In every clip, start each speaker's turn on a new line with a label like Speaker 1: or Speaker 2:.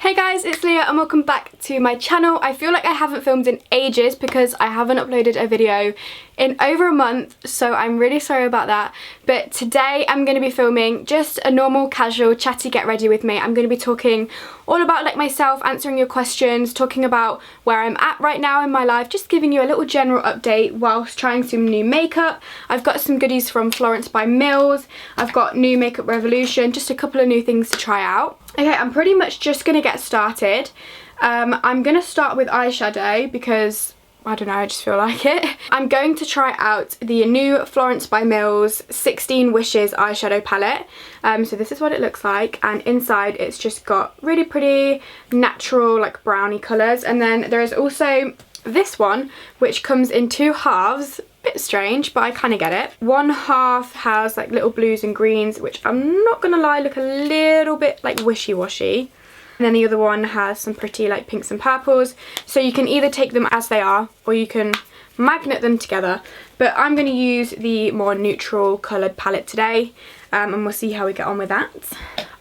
Speaker 1: Hey guys, it's Leah and welcome back to my channel. I feel like I haven't filmed in ages because I haven't uploaded a video in over a month, so I'm really sorry about that. But today I'm going to be filming just a normal, casual, chatty get ready with me. I'm going to be talking all about like myself, answering your questions, talking about where I'm at right now in my life, just giving you a little general update whilst trying some new makeup. I've got some goodies from Florence by Mills. I've got new Makeup Revolution, just a couple of new things to try out. Okay, I'm pretty much just going to get started. I'm going to start with eyeshadow because, I don't know, I just feel like it. I'm going to try out the new Florence by Mills 16 Wishes eyeshadow palette. So this is what it looks like, and inside it's just got really pretty natural like brownie colours. And then there is also this one which comes in two halves. Bit strange, but I kind of get it. One half has like little blues and greens, which I'm not gonna lie look a little bit like wishy-washy. And then the other one has some pretty like pinks and purples. So you can either take them as they are or you can magnet them together. But I'm going to use the more neutral coloured palette today, and we'll see how we get on with that.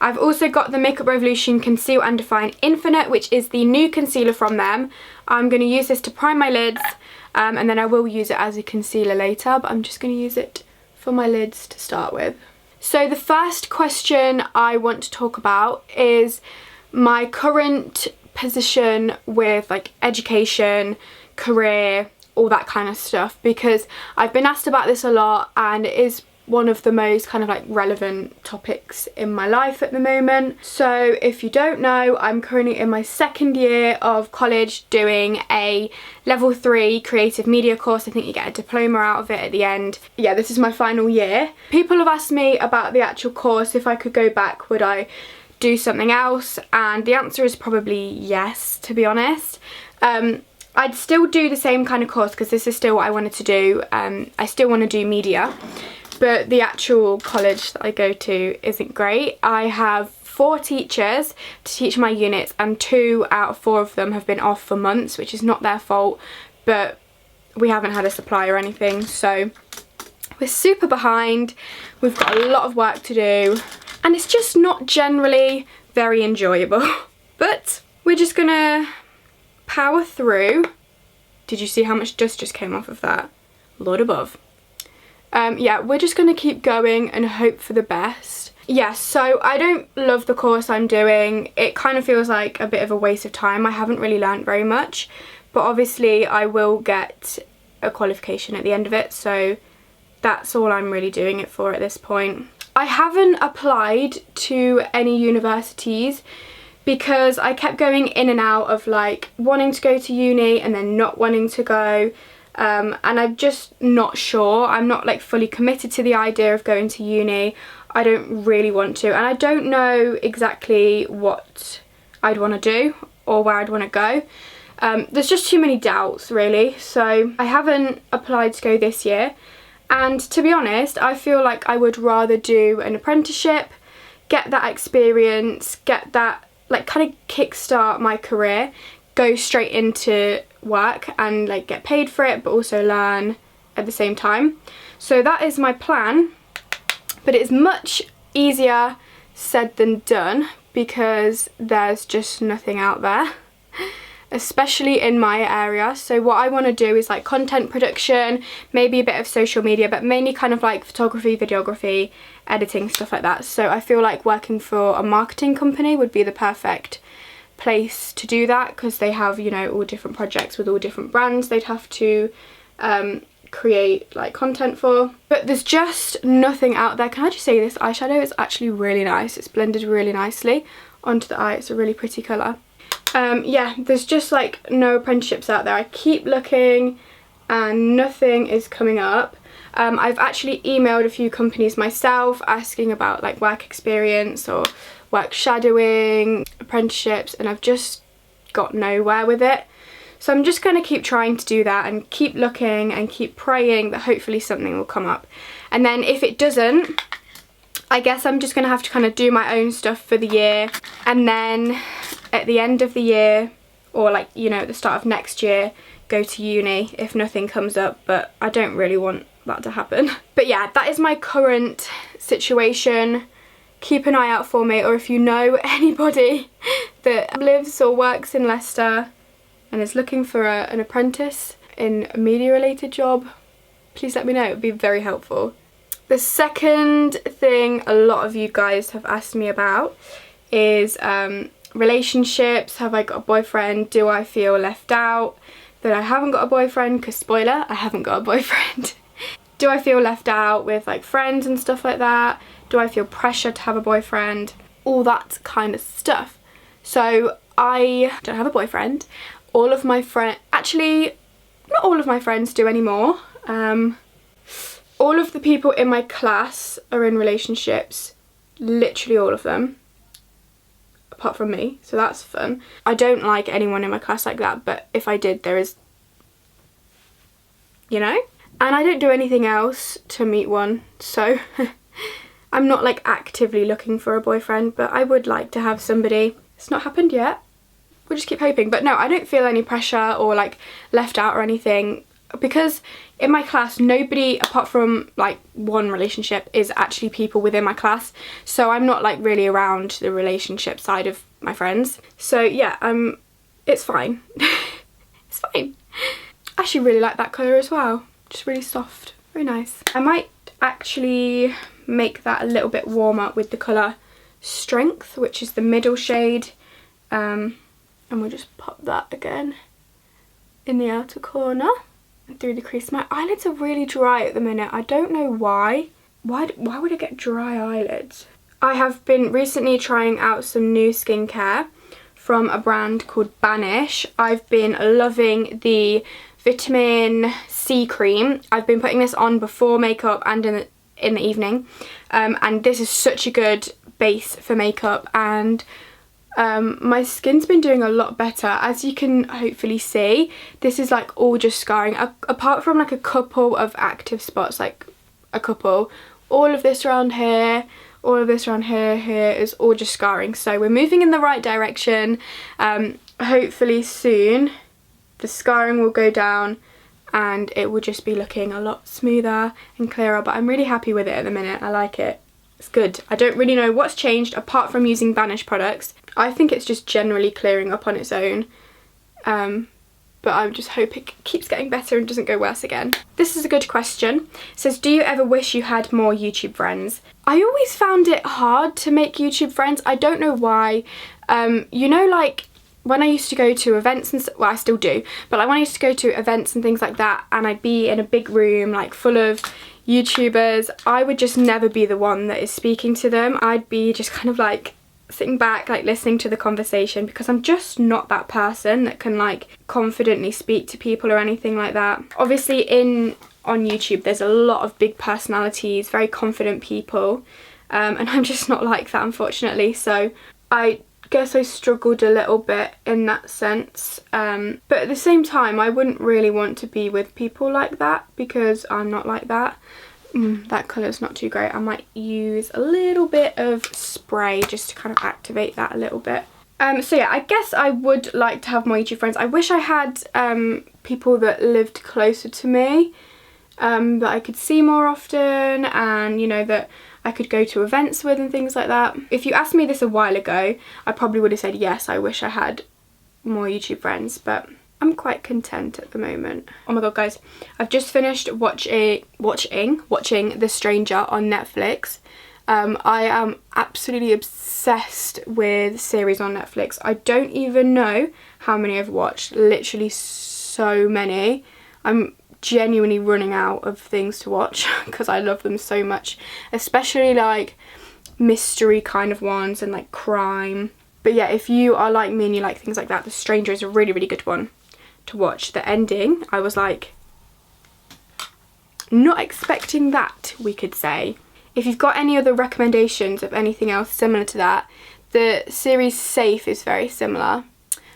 Speaker 1: I've also got the Makeup Revolution Conceal and Define Infinite, which is the new concealer from them. I'm going to use this to prime my lids, and then I will use it as a concealer later, but I'm just going to use it for my lids to start with. So the first question I want to talk about is my current position with like education, career, all that kind of stuff, because I've been asked about this a lot and it is one of the most kind of like relevant topics in my life at the moment. So if you don't know, I'm currently in my second year of college doing a level 3 creative media course. I think you get a diploma out of it at the end. Yeah, this is my final year. People have asked me about the actual course, if I could go back, would I do something else? And the answer is probably yes, to be honest. I'd still do the same kind of course because this is still what I wanted to do. I still want to do media, but the actual college that I go to isn't great. I have 4 teachers to teach my units and 2 out of 4 of them have been off for months, which is not their fault, but we haven't had a supply or anything, so we're super behind. We've got a lot of work to do and it's just not generally very enjoyable, but we're just gonna power through. Did you see how much dust just came off of that? Lord above. Yeah, we're just gonna keep going and hope for the best. Yeah, so I don't love the course I'm doing. It kind of feels like a bit of a waste of time. I haven't really learned very much, but obviously I will get a qualification at the end of it, so that's all I'm really doing it for at this point. I haven't applied to any universities because I kept going in and out of like wanting to go to uni and then not wanting to go, and I'm just not sure. I'm not like fully committed to the idea of going to uni. I don't really want to, and I don't know exactly what I'd want to do or where I'd want to go. There's just too many doubts really, so I haven't applied to go this year. And to be honest, I feel like I would rather do an apprenticeship, get that experience, get that like kind of kickstart my career, go straight into work and like get paid for it but also learn at the same time. So that is my plan, but it's much easier said than done because there's just nothing out there, especially in my area. So what I want to do is like content production, maybe a bit of social media, but mainly kind of like photography, videography, editing, stuff like that. So I feel like working for a marketing company would be the perfect place to do that because they have, you know, all different projects with all different brands they'd have to create like content for. But there's just nothing out there. Can I just say this eyeshadow is actually really nice. It's blended really nicely onto the eye. It's a really pretty colour. Yeah, there's just like no apprenticeships out there. I keep looking and nothing is coming up. I've actually emailed a few companies myself asking about like work experience or work shadowing, apprenticeships, and I've just got nowhere with it. So I'm just going to keep trying to do that and keep looking and keep praying that hopefully something will come up. And then if it doesn't, I guess I'm just going to have to kind of do my own stuff for the year, and then at the end of the year, or like, you know, at the start of next year, go to uni if nothing comes up, but I don't really want that to happen. But yeah, that is my current situation. Keep an eye out for me, or if you know anybody that lives or works in Leicester and is looking for an apprentice in a media related job, please let me know. It would be very helpful. The second thing a lot of you guys have asked me about is relationships. Have I got a boyfriend? Do I feel left out that I haven't got a boyfriend? Because spoiler, I haven't got a boyfriend. Do I feel left out with like friends and stuff like that? Do I feel pressure to have a boyfriend? All that kind of stuff. So I don't have a boyfriend. All of my friends, actually not all of my friends do anymore. All of the people in my class are in relationships, literally all of them, apart from me, so that's fun. I don't like anyone in my class like that, but if I did, there is, you know? And I don't do anything else to meet one, so I'm not like actively looking for a boyfriend, but I would like to have somebody. It's not happened yet. We'll just keep hoping. But no, I don't feel any pressure or like left out or anything, because in my class nobody apart from like one relationship is actually people within my class, so I'm not like really around the relationship side of my friends. So yeah, it's fine. It's fine. I actually really like that colour as well, just really soft, very nice. I might actually make that a little bit warmer with the colour Strength, which is the middle shade, and we'll just pop that again in the outer corner through the crease. My eyelids are really dry at the minute. I don't know why. Why would I get dry eyelids? I have been recently trying out some new skincare from a brand called Banish. I've been loving the vitamin C cream. I've been putting this on before makeup and in the evening, and this is such a good base for makeup, and my skin's been doing a lot better, as you can hopefully see. This is like all just scarring, apart from like a couple of active spots, like a couple. All of this around here, all of this around here is all just scarring. So we're moving in the right direction. Hopefully soon the scarring will go down and it will just be looking a lot smoother and clearer, but I'm really happy with it at the minute. I like it. It's good. I don't really know what's changed apart from using Banish products. I think it's just generally clearing up on its own, but I just hope it keeps getting better and doesn't go worse again. This is a good question. It says, do you ever wish you had more YouTube friends? I always found it hard to make YouTube friends. I don't know why. You know, like when I used to go to events and well, I still do, but like when I used to go to events and things like that, and I'd be in a big room like full of YouTubers, I would just never be the one that is speaking to them. I'd be just kind of like sitting back, like listening to the conversation, because I'm just not that person that can like confidently speak to people or anything like that. Obviously on YouTube there's a lot of big personalities, very confident people, and I'm just not like that, unfortunately. So I guess I struggled a little bit in that sense, but at the same time I wouldn't really want to be with people like that, because I'm not like that. That colour's not too great. I might use a little bit of spray just to kind of activate that a little bit. So yeah, I guess I would like to have more YouTube friends. I wish I had people that lived closer to me, that I could see more often, and you know, that I could go to events with and things like that. If you asked me this a while ago, I probably would have said yes, I wish I had more YouTube friends, but I'm quite content at the moment. Oh my god guys, I've just finished watching The Stranger on Netflix. I am absolutely obsessed with series on Netflix. I don't even know how many I've watched, literally so many. I'm genuinely running out of things to watch because I love them so much, especially like mystery kind of ones and like crime. But yeah, if you are like me and you like things like that, The Stranger is a really, really good one to watch. The ending, I was like not expecting that, we could say. If you've got any other recommendations of anything else similar to that, the series Safe is very similar.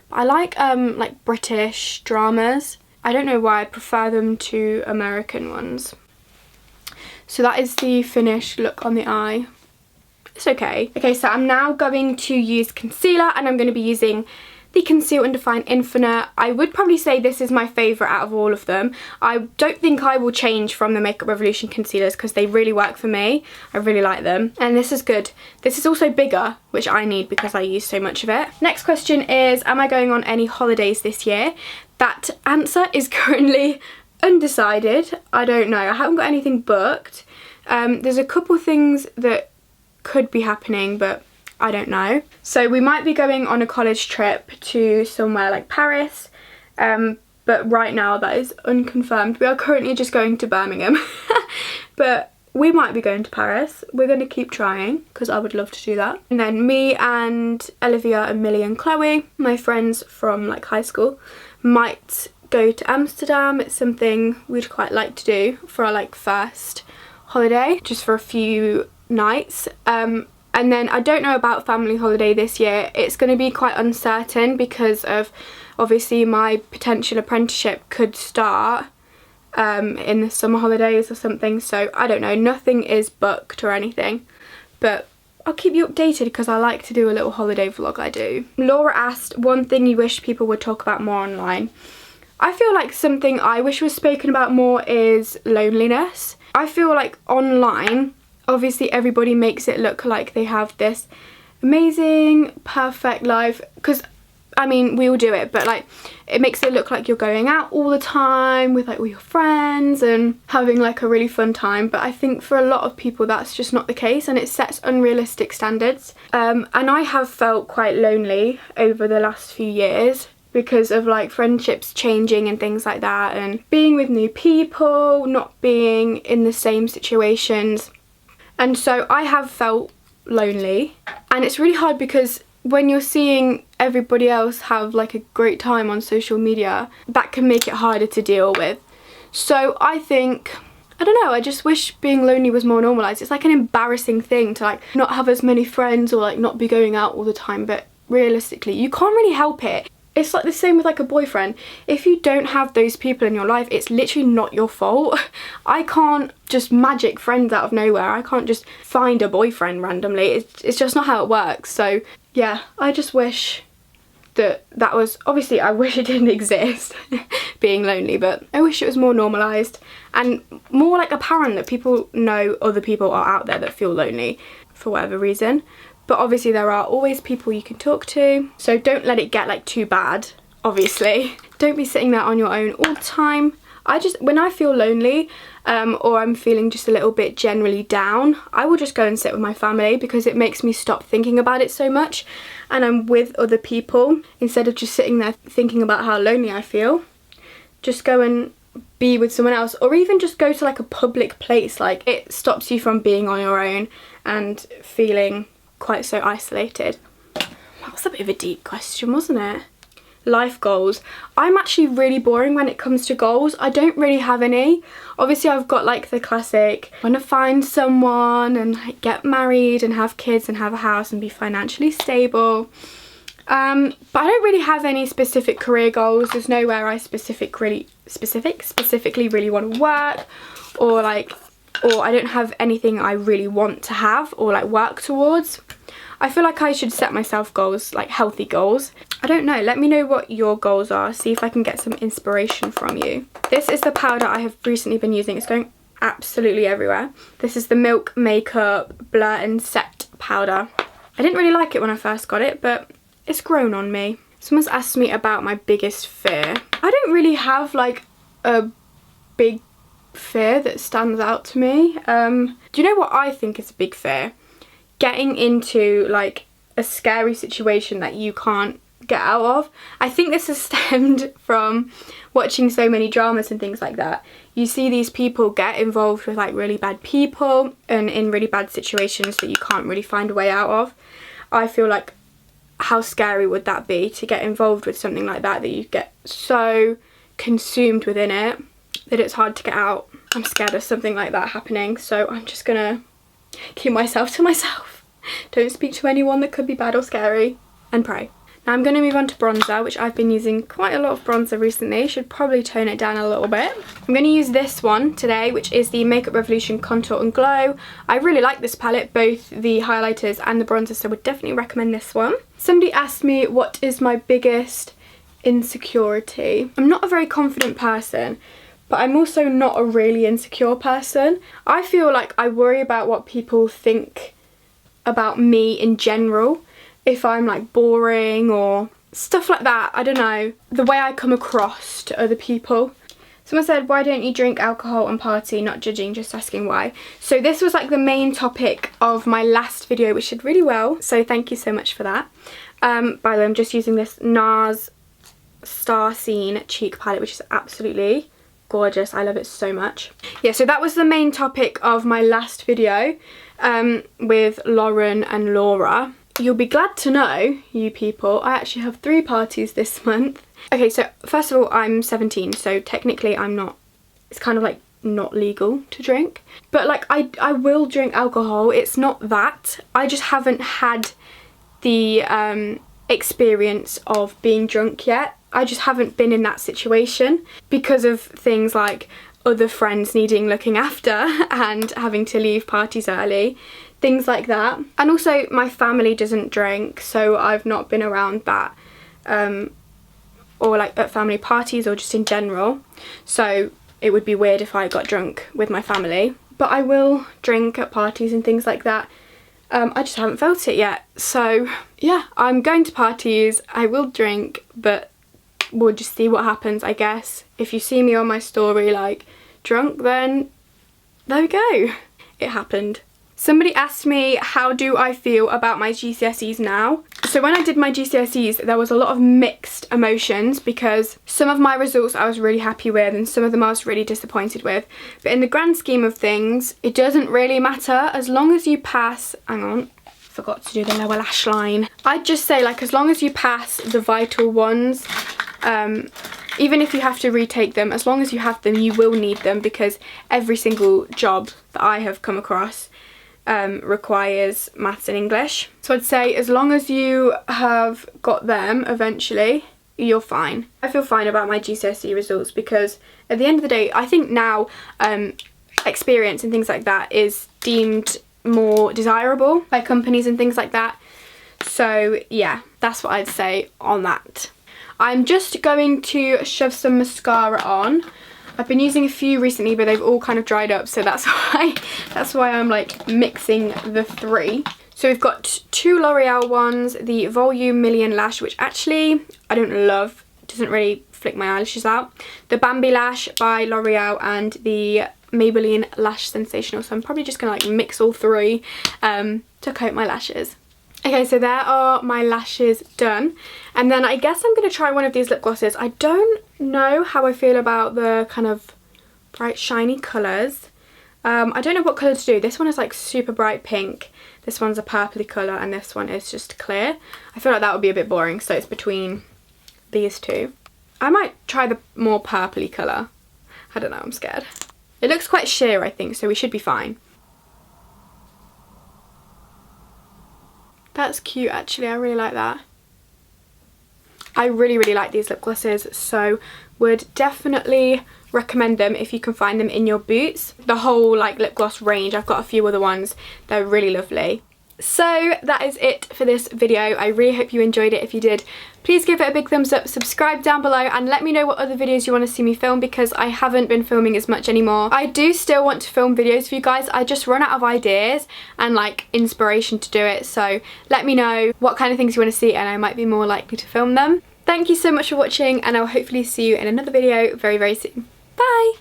Speaker 1: But I like British dramas. I don't know why I prefer them to American ones. So that is the finished look on the eye. It's okay. Okay, so I'm now going to use concealer, and I'm going to be using the Conceal and Define Infinite. I would probably say this is my favourite out of all of them. I don't think I will change from the Makeup Revolution concealers because they really work for me. I really like them. And this is good. This is also bigger, which I need because I use so much of it. Next question is, am I going on any holidays this year? That answer is currently undecided. I don't know. I haven't got anything booked. There's a couple things that could be happening, but I don't know. So we might be going on a college trip to somewhere like Paris, but right now that is unconfirmed. We are currently just going to Birmingham, but we might be going to Paris. We're going to keep trying because I would love to do that. And then me and Olivia and Millie and Chloe, my friends from like high school, might go to Amsterdam. It's something we'd quite like to do for our like first holiday, just for a few nights. And then I don't know about family holiday this year. It's going to be quite uncertain because of obviously my potential apprenticeship could start in the summer holidays or something. So I don't know, nothing is booked or anything, but I'll keep you updated because I like to do a little holiday vlog. I do. Laura asked, one thing you wish people would talk about more online. I feel like something I wish was spoken about more is loneliness. I feel like online, obviously everybody makes it look like they have this amazing, perfect life, because I mean, we all do it, but like it makes it look like you're going out all the time with like all your friends and having like a really fun time. But I think for a lot of people that's just not the case, and it sets unrealistic standards. And I have felt quite lonely over the last few years because of like friendships changing and things like that, and being with new people, not being in the same situations. And so I have felt lonely, and it's really hard because when you're seeing everybody else have like a great time on social media, that can make it harder to deal with. So I think, I don't know, I just wish being lonely was more normalised. It's like an embarrassing thing to like not have as many friends or like not be going out all the time, but realistically you can't really help it. It's like the same with like a boyfriend. If you don't have those people in your life, it's literally not your fault. I can't just magic friends out of nowhere. I can't just find a boyfriend randomly. It's just not how it works. So yeah, I just wish that was, obviously I wish it didn't exist, being lonely, but I wish it was more normalised and more like apparent that people know other people are out there that feel lonely for whatever reason. But obviously there are always people you can talk to, so don't let it get like too bad, obviously. Don't be sitting there on your own all the time. When I feel lonely or I'm feeling just a little bit generally down, I will just go and sit with my family because it makes me stop thinking about it so much, and I'm with other people instead of just sitting there thinking about how lonely I feel. Just go and be with someone else, or even just go to like a public place. Like it stops you from being on your own and feeling quite so isolated. That was a bit of a deep question, wasn't it? Life goals. I'm actually really boring when it comes to goals. I don't really have any. Obviously I've got like the classic, I want to find someone and like, get married and have kids and have a house and be financially stable. But I don't really have any specific career goals. There's nowhere I specifically really want to work, or I don't have anything I really want to have or like work towards. I feel like I should set myself goals, like healthy goals. I don't know, let me know what your goals are, see if I can get some inspiration from you. This is the powder I have recently been using. It's going absolutely everywhere. This is the Milk Makeup Blur and Set powder. I didn't really like it when I first got it, but it's grown on me. Someone's asked me about my biggest fear. I don't really have like a big fear that stands out to me. Do you know what I think is a big fear? Getting into like a scary situation that you can't get out of. I think this has stemmed from watching so many dramas and things like that. You see these people get involved with like really bad people and in really bad situations that you can't really find a way out of. I feel like how scary would that be to get involved with something like that you get so consumed within it that it's hard to get out. I'm scared of something like that happening, so I'm just gonna keep myself to myself. Don't speak to anyone that could be bad or scary, and pray. Now I'm going to move on to bronzer, which I've been using quite a lot of bronzer recently. Should probably tone it down a little bit. I'm going to use this one today, which is the Makeup Revolution Contour and Glow. I really like this palette, both the highlighters and the bronzer, so I would definitely recommend this one. Somebody asked me what is my biggest insecurity. I'm not a very confident person, but I'm also not a really insecure person. I feel like I worry about what people think about me in general. If I'm like boring or stuff like that, I don't know. The way I come across to other people. Someone said, why don't you drink alcohol and party? Not judging, just asking why. So this was like the main topic of my last video, which did really well. So thank you so much for that. By the way, I'm just using this NARS Star Scene cheek palette, which is absolutely gorgeous. I love it so much. Yeah, so that was the main topic of my last video with Lauren and Laura. You'll be glad to know, you people, I actually have 3 parties this month. Okay, so first of all, I'm 17, so technically I'm not, it's kind of like not legal to drink. But like I will drink alcohol, it's not that. I just haven't had the experience of being drunk yet. I just haven't been in that situation because of things like other friends needing looking after and having to leave parties early, things like that. And also my family doesn't drink, so I've not been around that or like at family parties or just in general, so it would be weird if I got drunk with my family. But I will drink at parties and things like that. I just haven't felt it yet, so yeah, I'm going to parties, I will drink, but we'll just see what happens, I guess. If you see me on my story like drunk, then there we go, it happened. Somebody asked me how do I feel about my GCSEs now. So when I did my GCSEs, there was a lot of mixed emotions because some of my results I was really happy with and some of them I was really disappointed with. But in the grand scheme of things, it doesn't really matter as long as you pass, hang on, forgot to do the lower lash line. I'd just say like as long as you pass the vital ones, even if you have to retake them, as long as you have them, you will need them because every single job that I have come across requires maths and English. So I'd say as long as you have got them eventually, you're fine. I feel fine about my GCSE results because at the end of the day, I think now experience and things like that is deemed more desirable by companies and things like that. So yeah, that's what I'd say on that. I'm just going to shove some mascara on. I've been using a few recently, but they've all kind of dried up, so that's why I'm like mixing the 3. So we've got 2 L'Oreal ones, the Volume Million Lash, which actually I don't love, it doesn't really flick my eyelashes out. The Bambi Lash by L'Oreal and the Maybelline Lash Sensational. So I'm probably just gonna like mix all 3 to coat my lashes. Okay, so there are my lashes done. And then I guess I'm going to try one of these lip glosses. I don't know how I feel about the kind of bright shiny colours. I don't know what colour to do. This one is like super bright pink. This one's a purpley colour and this one is just clear. I feel like that would be a bit boring, so it's between these 2. I might try the more purpley colour. I don't know, I'm scared. It looks quite sheer, I think, so we should be fine. That's cute actually, I really like that. I really like these lip glosses, so would definitely recommend them if you can find them in your Boots. The whole like lip gloss range, I've got a few other ones, they're really lovely. So that is it for this video. I really hope you enjoyed it. If you did, please give it a big thumbs up, subscribe down below and let me know what other videos you want to see me film because I haven't been filming as much anymore. I do still want to film videos for you guys, I just run out of ideas and like inspiration to do it, so let me know what kind of things you want to see and I might be more likely to film them. Thank you so much for watching and I'll hopefully see you in another video very soon. Bye!